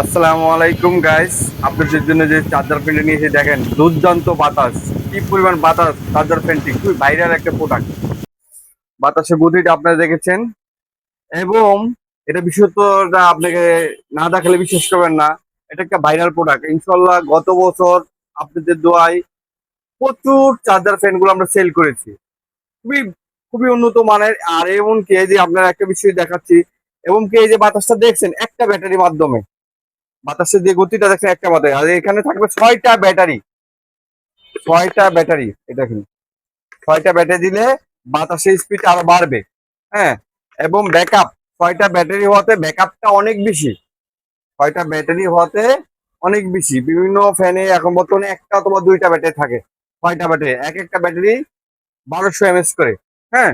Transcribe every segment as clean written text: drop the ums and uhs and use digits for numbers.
আসসালামু আলাইকুম গাইস, আপনাদের জন্য যে চার্জার ফ্যানটি নিয়েছি দেখেন, দুর্দান্ত বাতাস, কি পরিমাণ বাতাস। চার্জার ফ্যানটি খুবই ভাইরাল একটা প্রোডাক্ট। বাতাসের গতিটা আপনারা দেখেছেন, এবং এটা বিশেষত্বটা আপনাকে না দেখালে বিশ্বাস করবেন না। এটা একটা ভাইরাল প্রোডাক্ট। ইনশাল্লাহ গত বছর আপনাদের দোয়ায় প্রচুর চার্জার ফ্যান গুলো আমরা সেল করেছি, খুবই খুবই উন্নত মানের। আর এমনকি এই যে আপনারা একটা বিষয় দেখাচ্ছি, এবং কি এই যে বাতাসটা দেখছেন একটা ব্যাটারির মাধ্যমে, বাতাসের যে গতিটা দেখছেন একটা ব্যাটারি, আর এখানে থাকবে 6টা ব্যাটারি। 6টা ব্যাটারি, এটা দেখুন, 6টা ব্যাটারি দিলে বাতাসের স্পিড আরো বাড়বে। হ্যাঁ, এবং ব্যাকআপ, 6টা ব্যাটারি হওয়াতে ব্যাকআপটা অনেক বেশি। 6টা ব্যাটারি হওয়াতে অনেক বেশি। বিভিন্ন ফ্যানে এখন বর্তমানে একটা অথবা 2টা ব্যাটারি থাকে। 6টা ব্যাটারি, এক একটা ব্যাটারি 1200 mAh করে। হ্যাঁ,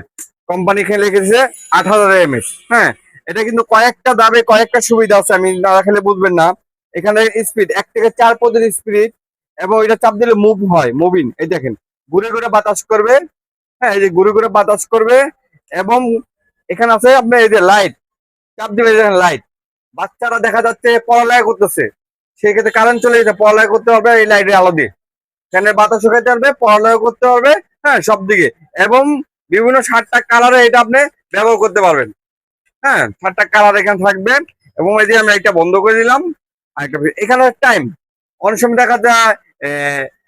কোম্পানি খেলে লিখেছে 8000 mAh। হ্যাঁ, এটা কিন্তু কয়েকটা দামে কয়েকটা সুবিধা আছে, আমি না খেলে বুঝবেন না। এখানে স্পিড 1 থেকে 4 পর্যন্ত স্পিড, এবং এটা চাপ দিলে মুভ হয়, মুভিং। এই দেখেন, ঘুরে ঘুরে বাতাস করবে। হ্যাঁ, এই যে ঘুরে ঘুরে বাতাস করবে। এবং এখানে আছে আপনার এই যে লাইট, চাপ দিলে দেখেন লাইট। বাচ্চারা দেখা যাচ্ছে পড়ালেখা করতেছে, সেই ক্ষেত্রে কারেন্ট চলে যেতে পড়ালেখা করতে হবে এই লাইটের আলো দিয়ে। ফ্যানের বাতাস শুকাইতে পারবে, পড়ালেখা করতে পারবে। হ্যাঁ, সব দিকে। এবং বিভিন্ন 7টা কালারে এটা আপনি ব্যবহার করতে পারবেন। হ্যাঁ, 7টা কালার এখানে থাকবে। এবং এই যে আমি একটা বন্ধ করে দিলাম। আরেকটা এখানে টাইম, অনেক সময় দেখা যায়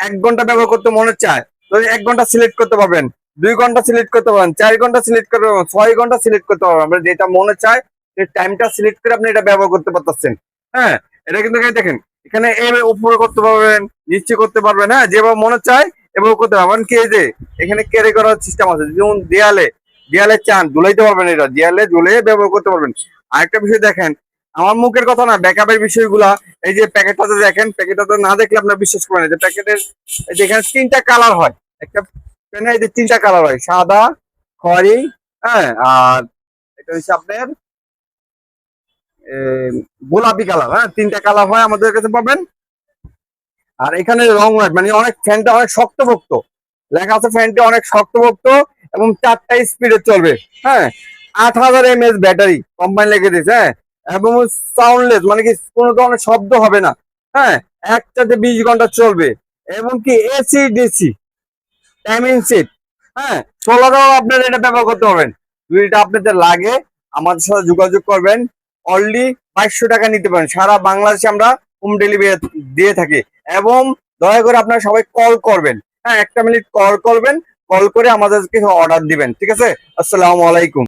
1 ঘন্টা ব্যবহার করতে মনে চায়, তো 1 ঘন্টা সিলেক্ট করতে পারবেন, 2 ঘন্টা সিলেক্ট করতে পারবেন, 4 ঘন্টা সিলেক্ট করতে পারবেন, 6 ঘন্টা সিলেক্ট করতে পারবেন। আপনার যেটা মনে চায় সেই টাইমটা সিলেক্ট করে আপনি এটা ব্যবহার করতে পারতেছেন। হ্যাঁ, এটা কিন্তু দেখেন, এখানে উপরে করতে পারবেন, নিচে করতে পারবেন। হ্যাঁ, যেভাবে মনে চায় এভাবে করতে পারবেন। কি এই যে এখানে ক্যারি করার সিস্টেম আছে, যেমন দেয়ালে দেয়ালে চান ঝুলাইতে পারবেন, এটা দেয়ালে ঝুলে ব্যবহার করতে পারবেন। আরেকটা বিষয় দেখেন, আমার মুখের কথা না, ব্যাকআপের বিষয়গুলা। এই যে প্যাকেটটাতে দেখেন, প্যাকেটটাতে না দেখলে আপনার বিশ্বাস করবেন না যে প্যাকেটের এই যে এখানে 3টা কালার হয়। একটা পেনে এই যে 3টা কালার হয়, সাদা, খয়েরি, হ্যাঁ, আর এটা হচ্ছে আপনার গোলাপি কালার। হ্যাঁ, 3টা কালার হয় আমাদের কাছে পাবেন। আর এখানে রং লাইট, মানে অনেক ফ্যানটা অনেক শক্তপোক্ত, লেখা আছে ফ্যানটা অনেক শক্তপোক্ত, এবং 4টা স্পিডে চলবে। হ্যাঁ, 8000 mAh ব্যাটারি কোম্পানি লিখে দিয়েছে। হ্যাঁ, এবং সাউন্ডলেস, মানে কি কোনো ধরনের শব্দ হবে না। হ্যাঁ, একটাতে 20 ঘন্টা চলবে। এবং কি এসি ডিসি টাইমিং সেট। হ্যাঁ, সোলারও আপনার এটা ব্যবহার করতে পারবেন। যদি এটা আপনাদের লাগে আমাদের সাথে যোগাযোগ করবেন। অনলি 2200 টাকা নিতে পারেন, সারা বাংলাদেশে আমরা হোম ডেলিভারি দিয়ে থাকি। এবং দয়া করে আপনারা সবাই কল করবেন। হ্যাঁ, 1 মিনিট কল করবেন, কল করে আমাদেরকে অর্ডার দিবেন। ঠিক আছে? আসসালামু আলাইকুম।